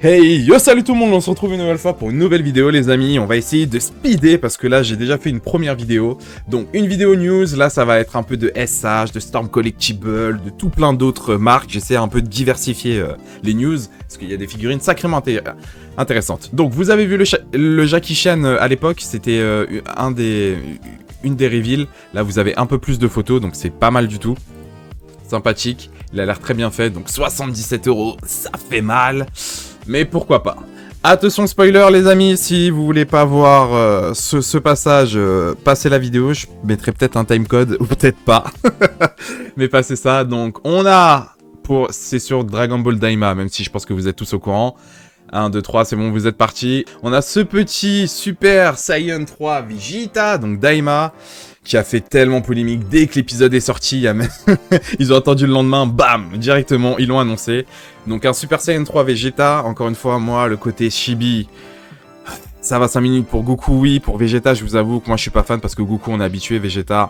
Hey, yo, salut tout le monde, on se retrouve une nouvelle fois pour une nouvelle vidéo les amis. On va essayer de speeder parce que là j'ai déjà fait une première vidéo. Donc une vidéo news, là ça va être un peu de SH, de Storm Collectible, de tout plein d'autres marques. J'essaie un peu de diversifier les news parce qu'il y a des figurines sacrément intéressantes. Donc vous avez vu le Jackie Chan à l'époque, c'était une des reveals. Là vous avez un peu plus de photos donc c'est pas mal du tout. Sympathique, il a l'air très bien fait, donc 77 €, ça fait mal. Mais pourquoi pas. Attention spoiler les amis, si vous voulez pas voir ce passage, passez la vidéo, je mettrai peut-être un timecode, ou peut-être pas. Mais passez ça, donc on a, c'est sur Dragon Ball Daima, même si je pense que vous êtes tous au courant. 1, 2, 3, c'est bon, vous êtes partis. On a ce petit Super Saiyan 3 Vegeta, donc Daima, qui a fait tellement polémique dès que l'épisode est sorti. Ils ont attendu le lendemain, bam, directement, ils l'ont annoncé. Donc un Super Saiyan 3 Vegeta, encore une fois, moi, le côté chibi, ça va 5 minutes pour Goku, oui. Pour Vegeta, je vous avoue que moi, je suis pas fan parce que Goku, on est habitué, Vegeta...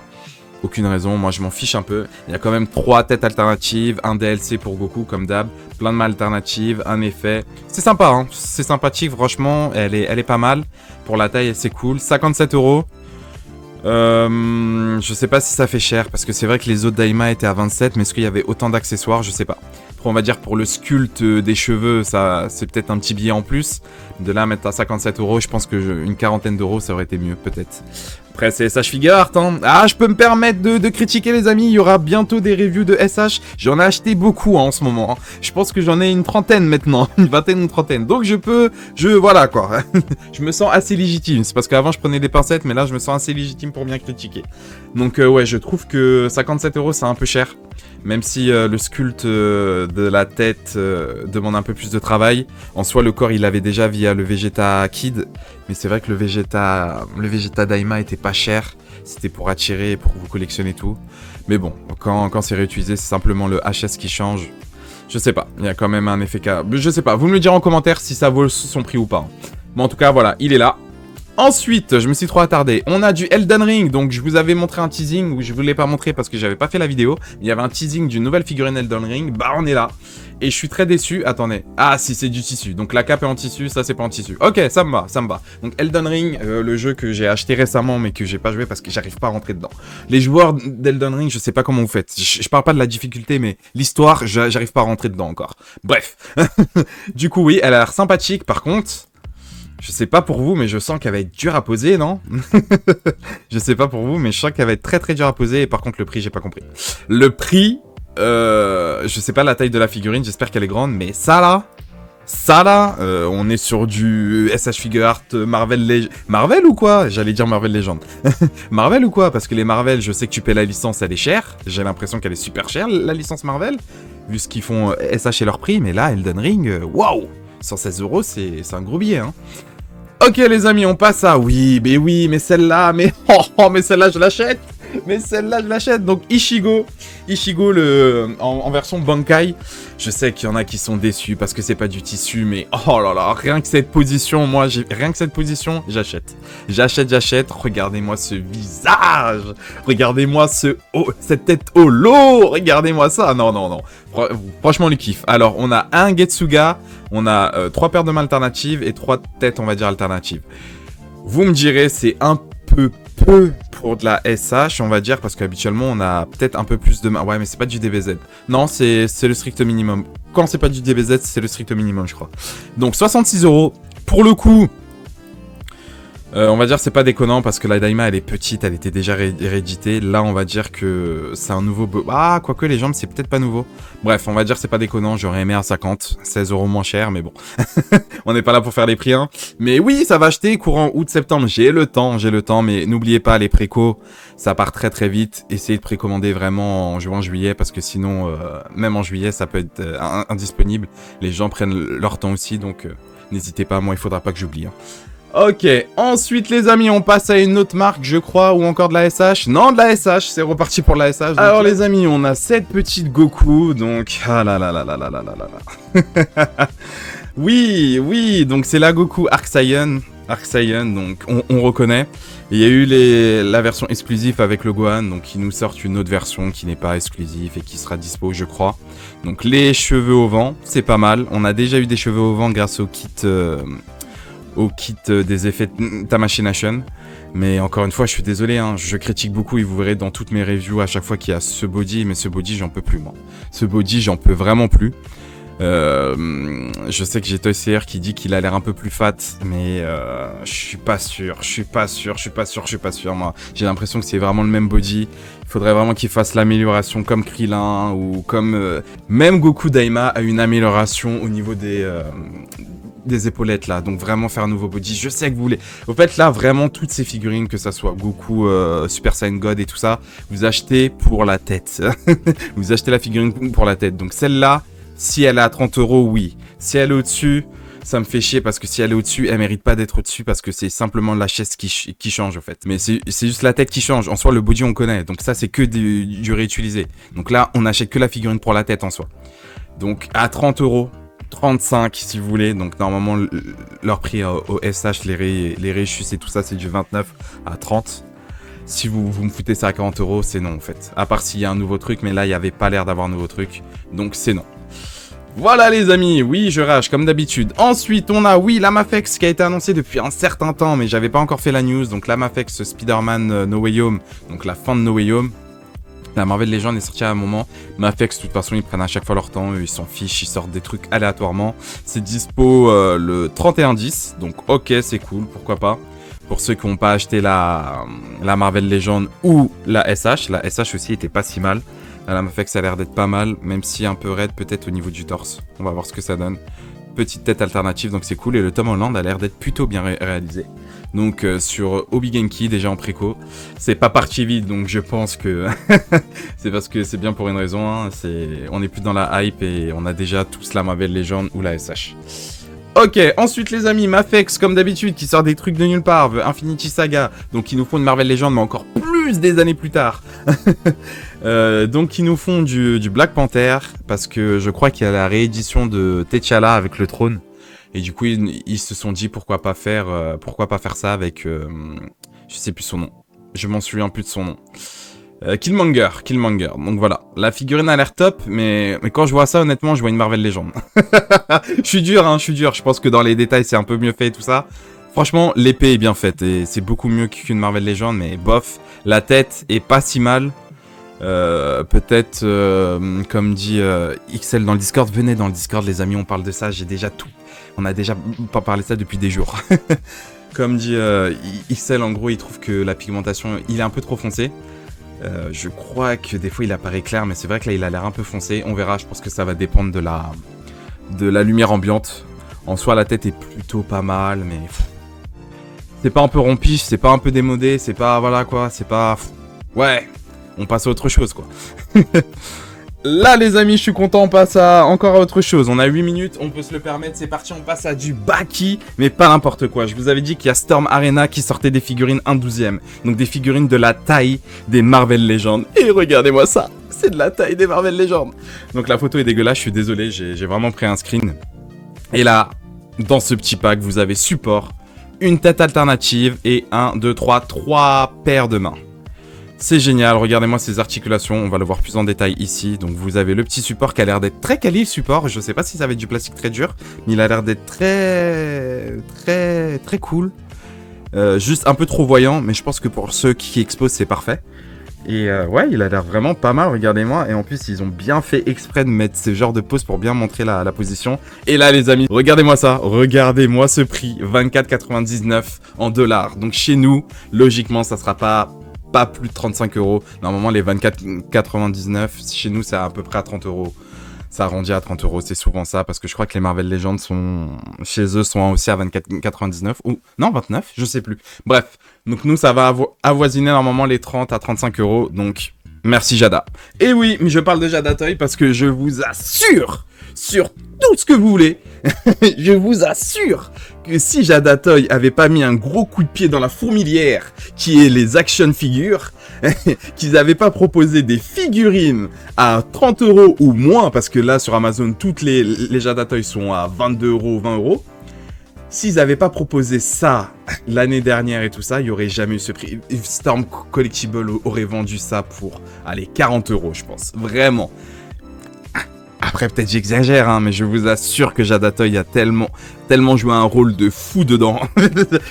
Aucune raison, moi je m'en fiche un peu. Il y a quand même 3 têtes alternatives, un DLC pour Goku comme d'hab, plein de mains alternatives, un effet. C'est sympa, hein, c'est sympathique, franchement, elle est pas mal. Pour la taille, c'est cool. 57 €. Je sais pas si ça fait cher, parce que c'est vrai que les autres Daima étaient à 27, mais est-ce qu'il y avait autant d'accessoires, je sais pas. Après, on va dire pour le sculpte des cheveux, ça c'est peut-être un petit billet en plus. De là à mettre à 57 €, je pense que une quarantaine d'euros, ça aurait été mieux, peut-être. Après, c'est SH Figuart, hein. Ah, je peux me permettre de critiquer, les amis. Il y aura bientôt des reviews de SH. J'en ai acheté beaucoup hein, en ce moment. Je pense que j'en ai une trentaine maintenant. Une vingtaine, une trentaine. Donc, voilà, quoi. Je me sens assez légitime. C'est parce qu'avant, je prenais des pincettes, mais là, je me sens assez légitime pour bien critiquer. Donc, ouais, je trouve que 57 €, c'est un peu cher. Même si le sculpte de la tête demande un peu plus de travail. En soi, le corps, il l'avait déjà via le Vegeta Kid. Mais c'est vrai que le Vegeta Daima était pas cher. C'était pour attirer, pour vous collectionner tout. Mais bon, quand c'est réutilisé, c'est simplement le HS qui change. Je sais pas, il y a quand même un effet... Je sais pas, vous me le direz en commentaire si ça vaut son prix ou pas. Bon, en tout cas, voilà, il est là. Ensuite, je me suis trop attardé, on a du Elden Ring, donc je vous avais montré un teasing, où je vous l'ai pas montré parce que j'avais pas fait la vidéo, il y avait un teasing d'une nouvelle figurine Elden Ring, bah on est là, et je suis très déçu, attendez, ah si c'est du tissu, donc la cape est en tissu, ça c'est pas en tissu, ok ça me va, donc Elden Ring, le jeu que j'ai acheté récemment mais que j'ai pas joué parce que j'arrive pas à rentrer dedans. Les joueurs d'Elden Ring, je sais pas comment vous faites, je parle pas de la difficulté mais l'histoire, j'arrive pas à rentrer dedans encore, bref, du coup oui, elle a l'air sympathique par contre. Je sais pas pour vous, mais je sens qu'elle va être dure à poser, non? Je sais pas pour vous, mais je sens qu'elle va être très très dure à poser. Et par contre, le prix, j'ai pas compris. Le prix, je sais pas la taille de la figurine, j'espère qu'elle est grande, mais ça là, on est sur du SH Figuart Marvel ou quoi? J'allais dire Marvel Legend. Marvel ou quoi? Parce que les Marvel, je sais que tu paies la licence, elle est chère. J'ai l'impression qu'elle est super chère, la licence Marvel. Vu ce qu'ils font SH et leur prix, mais là, Elden Ring, waouh! 116 €, c'est un gros billet, hein. Ok les amis, on passe à... Oui, mais celle-là, mais... mais celle-là, je l'achète. Mais celle-là, je l'achète. Donc Ichigo en version Bankai. Je sais qu'il y en a qui sont déçus parce que c'est pas du tissu, mais oh là là, rien que cette position, j'achète. J'achète. Regardez-moi ce visage. Regardez-moi cette tête holo. Regardez-moi ça. Non. Franchement, le kiff. Alors, on a un Getsuga, on a 3 paires de mains alternatives et 3 têtes, on va dire, alternatives. Vous me direz, c'est un peu pour de la SH, on va dire, parce qu'habituellement, on a peut-être un peu plus de mains. Ouais, mais c'est pas du DBZ. Non, c'est le strict minimum. Quand c'est pas du DBZ, c'est le strict minimum, je crois. Donc, 66 €. Pour le coup... on va dire c'est pas déconnant parce que la Daima elle est petite, elle était déjà rééditée. Là on va dire que c'est un nouveau... Ah quoique les jambes c'est peut-être pas nouveau. Bref on va dire c'est pas déconnant, j'aurais aimé à 50, 16 € moins cher mais bon. On n'est pas là pour faire les prix hein. Mais oui ça va acheter courant août-septembre, j'ai le temps mais n'oubliez pas les précos, ça part très très vite. Essayez de précommander vraiment en juin-juillet parce que sinon même en juillet ça peut être indisponible. Les gens prennent leur temps aussi donc n'hésitez pas, moi il faudra pas que j'oublie hein. Ok, ensuite les amis, on passe à une autre marque, je crois, ou encore de la SH. Non, de la SH, c'est reparti pour la SH. Alors les amis, on a cette petite Goku, donc... Ah là là là là là là là là là. Oui, donc c'est la Goku Arc Saiyan. Arc Saiyan, donc on reconnaît. Et il y a eu la version exclusive avec le Gohan, donc ils nous sortent une autre version qui n'est pas exclusive et qui sera dispo, je crois. Donc les cheveux au vent, c'est pas mal. On a déjà eu des cheveux au vent grâce au kit des effets Tamashii. Mais encore une fois, je suis désolé, hein, je critique beaucoup et vous verrez dans toutes mes reviews à chaque fois qu'il y a ce body, mais ce body, j'en peux plus, moi. Ce body, j'en peux vraiment plus. Je sais que j'ai ToyCR qui dit qu'il a l'air un peu plus fat, mais je suis pas sûr, moi. J'ai l'impression que c'est vraiment le même body. Il faudrait vraiment qu'il fasse l'amélioration comme Krillin ou comme... même Goku Daima a une amélioration au niveau des épaulettes là, donc vraiment faire un nouveau body. Je sais que vous voulez. Au fait là, vraiment toutes ces figurines, que ça soit Goku, Super Saiyan God et tout ça, vous achetez pour la tête. Vous achetez la figurine pour la tête. Donc celle-là, si elle est à 30 €, oui. Si elle est au-dessus, ça me fait chier parce que si elle est au-dessus, elle mérite pas d'être au-dessus parce que c'est simplement la chaise qui change en fait. Mais c'est juste la tête qui change. En soi, le body on connaît, donc ça c'est que du réutilisé. Donc là, on achète que la figurine pour la tête en soi. Donc à 30 €. 35 si vous voulez, donc normalement leur prix au SH, les réchus et tout ça c'est du 29 à 30. Si vous me foutez ça à 40 €, c'est non en fait. À part s'il y a un nouveau truc, mais là il n'y avait pas l'air d'avoir un nouveau truc, donc c'est non. Voilà les amis, oui je rage comme d'habitude. Ensuite on a la Mafex qui a été annoncée depuis un certain temps, mais j'avais pas encore fait la news. Donc la Mafex Spider-Man No Way Home, donc la fin de No Way Home. La Marvel Legends est sortie à un moment. Mafex, de toute façon, ils prennent à chaque fois leur temps. Eux, ils s'en fichent, ils sortent des trucs aléatoirement. C'est dispo le 31/10. Donc, ok, c'est cool, pourquoi pas. Pour ceux qui n'ont pas acheté la Marvel Legends ou la SH. La SH aussi était pas si mal. La Mafex a l'air d'être pas mal, même si un peu raide peut-être au niveau du torse. On va voir ce que ça donne. Petite tête alternative, donc c'est cool. Et le Tom Holland a l'air d'être plutôt bien réalisé. Donc sur Obi Genki, déjà en préco. C'est pas parti vite, donc je pense que c'est parce que c'est bien pour une raison. Hein. On est plus dans la hype et on a déjà tous la Marvel Legends ou la SH. Ok, ensuite les amis, Mafex comme d'habitude qui sort des trucs de nulle part, Infinity Saga, donc ils nous font une Marvel Legends mais encore plus des années plus tard. Donc ils nous font du Black Panther parce que je crois qu'il y a la réédition de T'Challa avec le trône. Et du coup ils se sont dit pourquoi pas faire ça avec je sais plus son nom. Je m'en souviens plus de son nom. Killmonger. Donc voilà, la figurine a l'air top, mais quand je vois ça, honnêtement, je vois une Marvel Legend. Je suis dur. Je pense que dans les détails, c'est un peu mieux fait et tout ça. Franchement, l'épée est bien faite et c'est beaucoup mieux qu'une Marvel Legend, mais bof, la tête est pas si mal. Peut-être, comme dit XL dans le Discord, venez dans le Discord, les amis, on parle de ça. J'ai déjà tout. On a déjà pas parlé de ça depuis des jours. Comme dit XL, en gros, il trouve que la pigmentation, il est un peu trop foncé. Je crois que des fois il apparaît clair, mais c'est vrai que là il a l'air un peu foncé. On verra, je pense que ça va dépendre de la lumière ambiante. En soi la tête est plutôt pas mal, mais c'est pas un peu rompiche, c'est pas un peu démodé, c'est pas, voilà quoi, c'est pas... Ouais, on passe à autre chose quoi. Là les amis, je suis content, on passe encore à autre chose. On a 8 minutes, on peut se le permettre, c'est parti, on passe à du Baki, mais pas n'importe quoi. Je vous avais dit qu'il y a Storm Arena qui sortait des figurines 1/12. Donc des figurines de la taille des Marvel Legends. Et regardez-moi ça, c'est de la taille des Marvel Legends. Donc la photo est dégueulasse, je suis désolé, j'ai vraiment pris un screen. Et là, dans ce petit pack, vous avez support, une tête alternative et 3 paires de mains. C'est génial, regardez-moi ces articulations, on va le voir plus en détail ici. Donc vous avez le petit support qui a l'air d'être très quali, le support. Je sais pas si ça va être du plastique très dur, mais il a l'air d'être très cool. Juste un peu trop voyant, mais je pense que pour ceux qui exposent, c'est parfait. Et ouais, il a l'air vraiment pas mal, regardez-moi. Et en plus, ils ont bien fait exprès de mettre ce genre de pose pour bien montrer la position. Et là, les amis, regardez-moi ça. Regardez-moi ce prix, 24,99 en dollars. Donc chez nous, logiquement, ça sera pas plus de 35 €. Normalement, les 24,99, chez nous, c'est à peu près à 30 €. Ça arrondit à 30 €, c'est souvent ça, parce que je crois que les Marvel Legends chez eux, sont aussi à 24,99, ou, non, 29, je sais plus. Bref, donc nous, ça va avoisiner normalement les 30 à 35 €, donc merci Jada. Et oui, mais je parle de Jada Toy parce que je vous assure, sur tout ce que vous voulez, je vous assure que si Jada Toy avait pas mis un gros coup de pied dans la fourmilière qui est les action figures, qu'ils avaient pas proposé des figurines à 30 € ou moins, parce que là sur Amazon toutes les Jada Toy sont à 22 €, 20 €, S'ils n'avaient pas proposé ça l'année dernière et tout ça, il n'y aurait jamais eu ce prix. Storm Collectible aurait vendu ça pour, allez, 40 €, je pense. Vraiment. Après, peut-être j'exagère, hein, mais je vous assure que Jadatoy a tellement joué un rôle de fou dedans.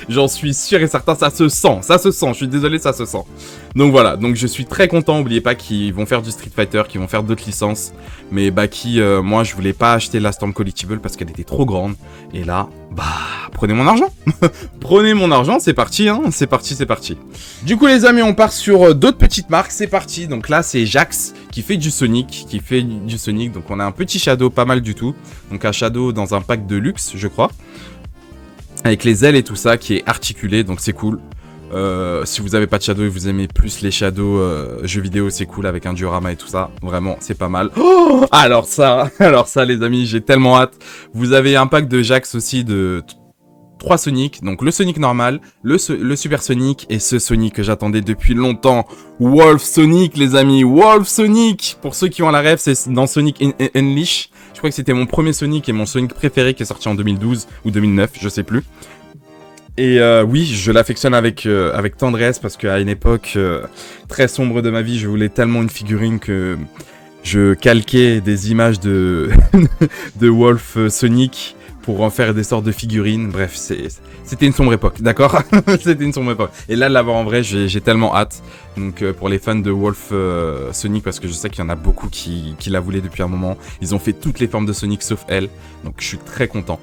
J'en suis sûr et certain, ça se sent, je suis désolé, ça se sent. Donc voilà, donc je suis très content, n'oubliez pas qu'ils vont faire du Street Fighter, qu'ils vont faire d'autres licences. Mais Baki, moi je voulais pas acheter la Storm Collectible parce qu'elle était trop grande. Et là, bah, prenez mon argent. Prenez mon argent, c'est parti, hein, c'est parti. Du coup les amis, on part sur d'autres petites marques, c'est parti. Donc là c'est Jax qui fait du Sonic, donc on a un petit Shadow, pas mal du tout. Donc un Shadow dans un pack de luxe, je crois. Avec les ailes et tout ça, qui est articulé, donc c'est cool. Si vous avez pas de Shadow et vous aimez plus les Shadows jeux vidéo, c'est cool avec un diorama et tout ça. Vraiment, c'est pas mal. Oh, alors ça les amis, j'ai tellement hâte. Vous avez un pack de Jax aussi de 3 Sonic, donc le Sonic normal, le Super Sonic et ce Sonic que j'attendais depuis longtemps. Wolf Sonic les amis, Wolf Sonic. Pour ceux qui ont la rêve, c'est dans Sonic Unleashed. Je crois que c'était mon premier Sonic et mon Sonic préféré qui est sorti en 2012 ou 2009, je sais plus. Et oui, je l'affectionne avec tendresse parce qu'à une époque très sombre de ma vie, je voulais tellement une figurine que je calquais des images de Wolf Sonic pour en faire des sortes de figurines. Bref, c'était une sombre époque, d'accord. C'était une sombre époque. Et là, de l'avoir en vrai, j'ai tellement hâte. Donc pour les fans de Wolf Sonic, parce que je sais qu'il y en a beaucoup qui la voulaient depuis un moment. Ils ont fait toutes les formes de Sonic sauf elle. Donc je suis très content.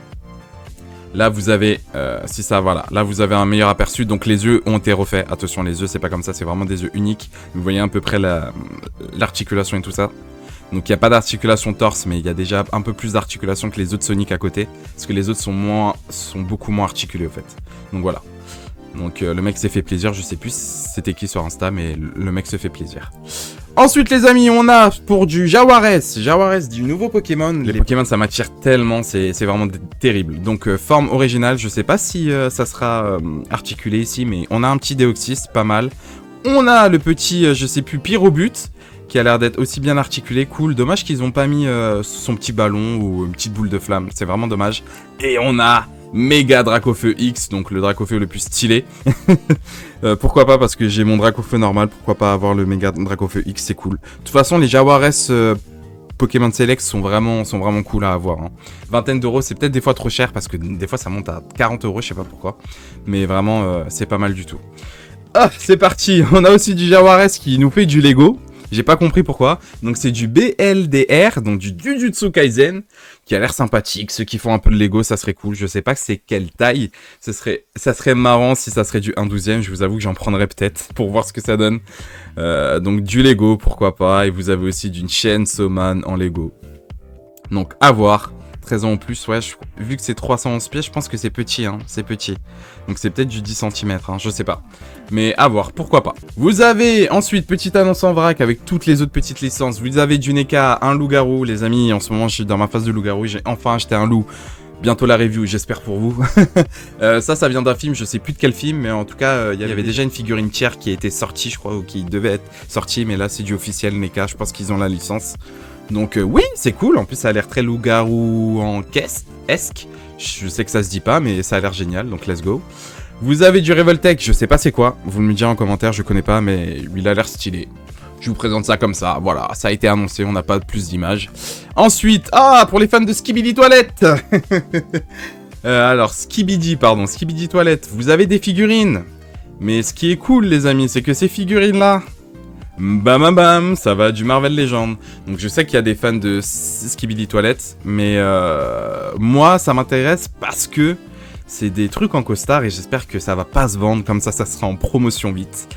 Là, vous avez, là, vous avez un meilleur aperçu. Donc, les yeux ont été refaits. Attention, les yeux, c'est pas comme ça. C'est vraiment des yeux uniques. Vous voyez à peu près l'articulation et tout ça. Donc, il n'y a pas d'articulation torse, mais il y a déjà un peu plus d'articulation que les autres Sonic à côté. Parce que les autres sont beaucoup moins articulés, au fait. Donc, voilà. Donc, le mec s'est fait plaisir. Je sais plus c'était qui sur Insta, mais le mec se fait plaisir. Ensuite, les amis, on a pour du Jaguares du nouveau Pokémon. Les Pokémon, ça m'attire tellement, c'est vraiment terrible. Donc, forme originale, je sais pas si ça sera articulé ici, mais on a un petit Deoxys, pas mal. On a le petit, je sais plus, Pyrobut, qui a l'air d'être aussi bien articulé, cool. Dommage qu'ils ont pas mis son petit ballon ou une petite boule de flamme, c'est vraiment dommage. Et on a Méga Dracofeu X, donc le Dracofeu le plus stylé. Pourquoi pas, parce que j'ai mon Dracofeu normal, pourquoi pas avoir le Méga Dracofeu X, c'est cool. De toute façon, les Jaguares Pokémon Select sont vraiment cool à avoir. Hein. Vingtaine d'euros, c'est peut-être des fois trop cher, parce que des fois ça monte à 40 €, je sais pas pourquoi. Mais vraiment, c'est pas mal du tout. Ah, c'est parti. On a aussi du Jaguares qui nous fait du Lego. J'ai pas compris pourquoi. Donc c'est du BLDR, donc du Jujutsu Kaisen, qui a l'air sympathique. Ceux qui font un peu de Lego, ça serait cool. Je sais pas c'est quelle taille. Ça serait marrant si ça serait du 1/12. Je vous avoue que j'en prendrais peut-être pour voir ce que ça donne. Donc du Lego, pourquoi pas. Et vous avez aussi d'une Chainsaw Man en Lego. Donc à voir. 13 ans en plus, ouais, vu que c'est 311 pièces, je pense que c'est petit, hein, c'est petit. Donc c'est peut-être du 10 cm, hein, je sais pas. Mais à voir, pourquoi pas. Vous avez ensuite, petite annonce en vrac avec toutes les autres petites licences. Vous avez du NECA, un loup-garou, les amis, en ce moment je suis dans ma phase de loup-garou, j'ai enfin acheté un loup. Bientôt la review, j'espère pour vous. Ça vient d'un film, je sais plus de quel film, mais en tout cas, il y avait déjà une figurine tiers qui a été sortie, je crois, ou qui devait être sortie, mais là c'est du officiel NECA, je pense qu'ils ont la licence. Donc oui, c'est cool, en plus ça a l'air très loup-garou en caisse-esque. Je sais que ça se dit pas, mais ça a l'air génial, donc let's go. Vous avez du Revoltech, je sais pas c'est quoi, vous me le direz en commentaire, je connais pas, mais il a l'air stylé. Je vous présente ça comme ça, voilà, ça a été annoncé, on n'a pas plus d'images. Ensuite, pour les fans de Skibidi Toilette. Alors, Skibidi Toilette, vous avez des figurines. Mais ce qui est cool les amis, c'est que ces figurines-là, bam bam, ça va du Marvel Legends. Donc je sais qu'il y a des fans de Skibidi Toilette, mais moi ça m'intéresse parce que c'est des trucs en costard et j'espère que ça va pas se vendre, comme ça sera en promotion vite.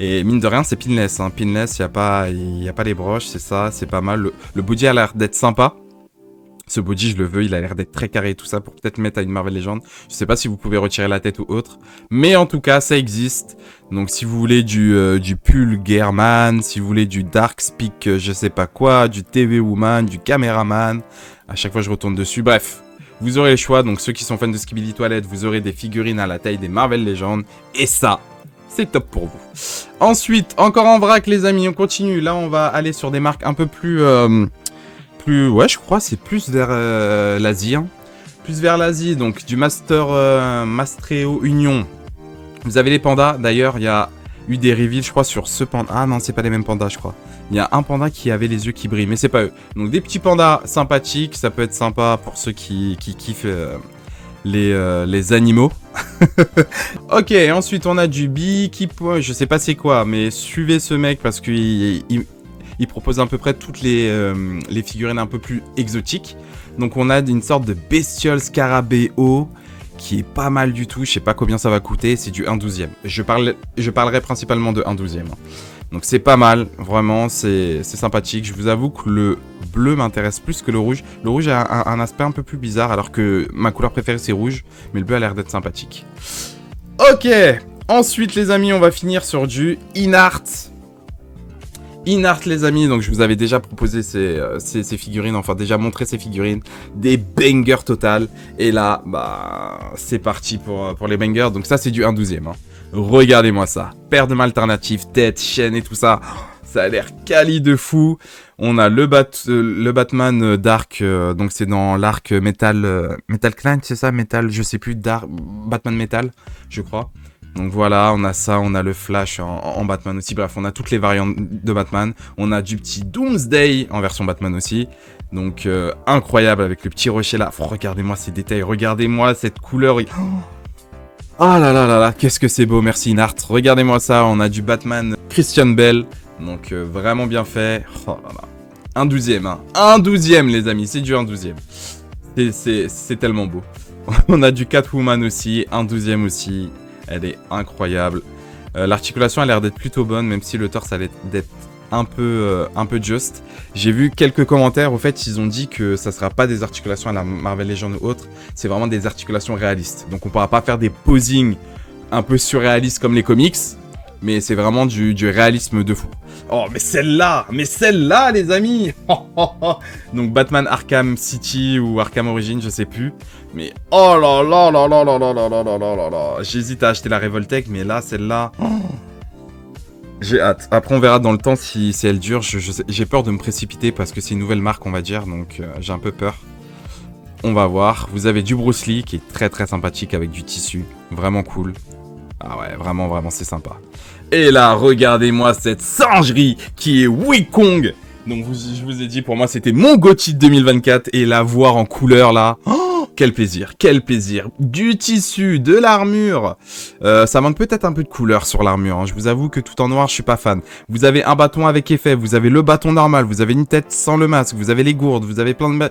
Et mine de rien c'est pinless, hein. Pinless, y a pas les broches, c'est ça, c'est pas mal. Le body a l'air d'être sympa. Ce body, je le veux, il a l'air d'être très carré et tout ça pour peut-être mettre à une Marvel Legends. Je sais pas si vous pouvez retirer la tête ou autre. Mais en tout cas, ça existe. Donc si vous voulez du Pulgarman, si vous voulez du Darkspeak, je sais pas quoi, du TV Woman, du Cameraman. À chaque fois, je retourne dessus. Bref, vous aurez le choix. Donc ceux qui sont fans de Skibidi Toilette, vous aurez des figurines à la taille des Marvel Legends. Et ça, c'est top pour vous. Ensuite, encore en vrac les amis, on continue. Là, on va aller sur des marques un peu plus... ouais, je crois c'est plus vers l'Asie, hein. Plus vers l'Asie, donc du Mastreo Union. Vous avez les pandas, d'ailleurs, il y a eu des reveals, je crois, sur ce panda. Ah non, c'est pas les mêmes pandas, je crois. Il y a un panda qui avait les yeux qui brillent, mais c'est pas eux. Donc des petits pandas sympathiques, ça peut être sympa pour ceux qui kiffent les animaux. Ok, ensuite on a du Beekeeper, je sais pas c'est quoi, mais suivez ce mec parce qu'il propose à peu près toutes les figurines un peu plus exotiques. Donc on a une sorte de bestiole scarabéo qui est pas mal du tout, je sais pas combien ça va coûter, c'est du 1/12e. Je parlerai principalement de 1/12e. Donc c'est pas mal, vraiment, c'est sympathique. Je vous avoue que le bleu m'intéresse plus que le rouge. Le rouge a un aspect un peu plus bizarre, alors que ma couleur préférée c'est rouge, mais le bleu a l'air d'être sympathique. Ok, ensuite les amis, on va finir sur du Inart. Inart les amis, donc je vous avais déjà proposé ces figurines, enfin déjà montré ces figurines, des bangers total. Et là, bah c'est parti pour les bangers, donc ça c'est du 1/12e. Hein. Regardez-moi ça, paire de mains alternatives, tête, chaîne et tout ça, ça a l'air quali de fou. On a le Batman Dark, donc c'est dans l'arc Metal Knight, c'est ça, Metal, je sais plus, Batman Metal, je crois. Donc voilà, on a ça, on a le Flash en Batman aussi, bref, on a toutes les variantes de Batman. On a du petit Doomsday en version Batman aussi. Donc incroyable avec le petit rocher là. Regardez-moi ces détails, regardez-moi cette couleur. Ah là là là là, qu'est-ce que c'est beau, merci Inart. Regardez-moi ça, on a du Batman Christian Bale. Donc vraiment bien fait. Oh là là. 1/12e, hein. 1/12e les amis, c'est du 1/12e. C'est tellement beau. On a du Catwoman aussi, 1/12e aussi. Elle est incroyable. L'articulation a l'air d'être plutôt bonne, même si le torse a l'air d'être un peu just. J'ai vu quelques commentaires, au fait, ils ont dit que ça sera pas des articulations à la Marvel Legends ou autre, c'est vraiment des articulations réalistes. Donc on pourra pas faire des posings un peu surréalistes comme les comics, mais c'est vraiment du réalisme de fou. Oh, mais celle-là, les amis. Donc Batman Arkham City ou Arkham Origins, je sais plus. Mais oh là là là là là là là là là là là. J'hésite à acheter la Revoltech, mais là, celle-là, j'ai hâte. Après, on verra dans le temps si elle dure. J'ai peur de me précipiter parce que c'est une nouvelle marque, on va dire, donc j'ai un peu peur. On va voir. Vous avez du Bruce Lee qui est très très sympathique avec du tissu, vraiment cool. Ah ouais, vraiment, vraiment, c'est sympa. Et là, regardez-moi cette singerie qui est Wukong. Donc, je vous ai dit, pour moi, c'était mon GOTY de 2024. Et la voir en couleur, là, oh, quel plaisir, quel plaisir. Du tissu, de l'armure. Ça manque peut-être un peu de couleur sur l'armure. Hein. Je vous avoue que tout en noir, je suis pas fan. Vous avez un bâton avec effet, vous avez le bâton normal, vous avez une tête sans le masque, vous avez les gourdes, vous avez plein de...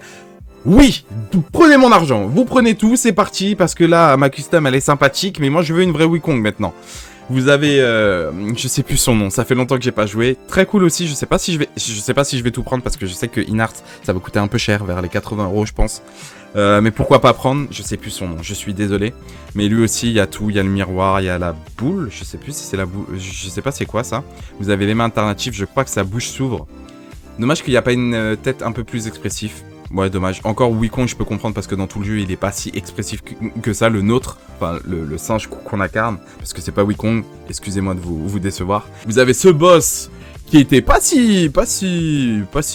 Oui, prenez mon argent, vous prenez tout, c'est parti, parce que là, ma custom, elle est sympathique, mais moi, je veux une vraie Wukong maintenant. Vous avez, je sais plus son nom, ça fait longtemps que j'ai pas joué. Très cool aussi, je sais pas si je vais tout prendre parce que je sais que Inart, ça va coûter un peu cher, vers les 80 € je pense. Mais pourquoi pas prendre, je sais plus son nom, je suis désolé. Mais lui aussi, il y a tout, il y a le miroir, il y a la boule, je sais plus si c'est la boule, je sais pas c'est quoi ça. Vous avez les mains alternatives, je crois que sa bouche s'ouvre. Dommage qu'il n'y a pas une tête un peu plus expressive. Ouais, dommage. Encore Wukong, je peux comprendre parce que dans tout le jeu, il est pas si expressif que ça, le nôtre. Enfin, le singe qu'on incarne. Parce que c'est pas Wukong. Excusez-moi de vous décevoir. Vous avez ce boss qui était pas si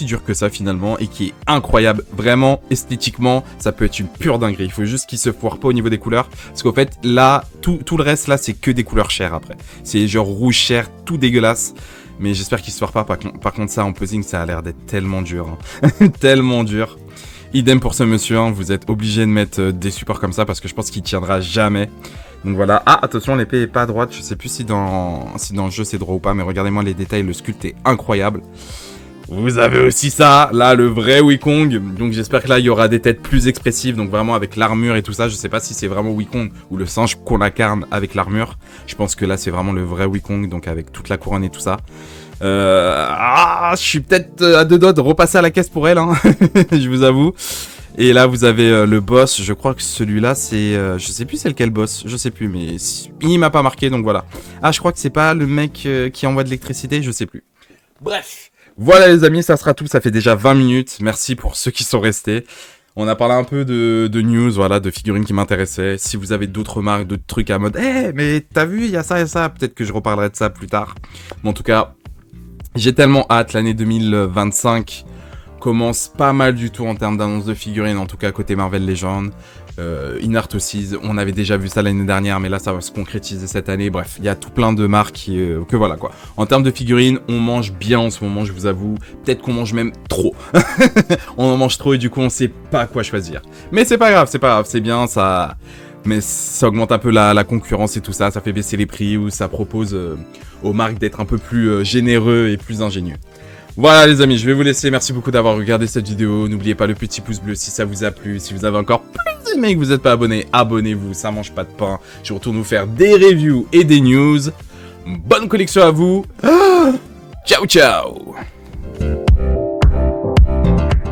dur que ça finalement et qui est incroyable. Vraiment, esthétiquement, ça peut être une pure dinguerie. Il faut juste qu'il se foire pas au niveau des couleurs. Parce qu'au fait, là, tout le reste, là, c'est que des couleurs chères après. C'est genre rouge cher, tout dégueulasse. Mais j'espère qu'il se foire pas. Par contre, ça, en posing, ça a l'air d'être tellement dur. Hein. Tellement dur. Idem pour ce monsieur, hein. Vous êtes obligé de mettre des supports comme ça parce que je pense qu'il tiendra jamais. Donc voilà. Ah, attention, l'épée est pas à droite. Je sais plus si dans le jeu c'est droit ou pas, mais regardez-moi les détails. Le sculpte est incroyable. Vous avez aussi ça, là, le vrai Wukong. Donc j'espère que là, il y aura des têtes plus expressives. Donc vraiment avec l'armure et tout ça. Je sais pas si c'est vraiment Wukong ou le singe qu'on incarne avec l'armure. Je pense que là, c'est vraiment le vrai Wukong. Donc avec toute la couronne et tout ça. Je suis peut-être à deux doigts de repasser à la caisse pour elle, hein. Je vous avoue. Et là, vous avez le boss. Je crois que celui-là, c'est... je sais plus c'est lequel boss. Je sais plus, mais il m'a pas marqué, donc voilà. Ah, je crois que c'est pas le mec qui envoie de l'électricité. Je sais plus. Bref. Voilà les amis, ça sera tout. Ça fait déjà 20 minutes. Merci pour ceux qui sont restés. On a parlé un peu de news, voilà, de figurines qui m'intéressaient. Si vous avez d'autres marques, d'autres trucs à mode... mais t'as vu, il y a ça et ça. Peut-être que je reparlerai de ça plus tard. Mais en tout cas... J'ai tellement hâte, l'année 2025, commence pas mal du tout en termes d'annonce de figurines, en tout cas côté Marvel Legends. Inart aussi, on avait déjà vu ça l'année dernière, mais là ça va se concrétiser cette année. Bref, il y a tout plein de marques que voilà quoi. En termes de figurines, on mange bien en ce moment, je vous avoue. Peut-être qu'on mange même trop. On en mange trop et du coup on sait pas quoi choisir. Mais c'est pas grave, c'est bien, ça... Mais ça augmente un peu la concurrence et tout ça, ça fait baisser les prix ou ça propose aux marques d'être un peu plus généreux et plus ingénieux. Voilà les amis, je vais vous laisser, merci beaucoup d'avoir regardé cette vidéo, n'oubliez pas le petit pouce bleu si ça vous a plu, si vous avez encore plus aimé et que vous n'êtes pas abonné, abonnez-vous, ça mange pas de pain, je retourne vous faire des reviews et des news, bonne collection à vous, ciao ciao.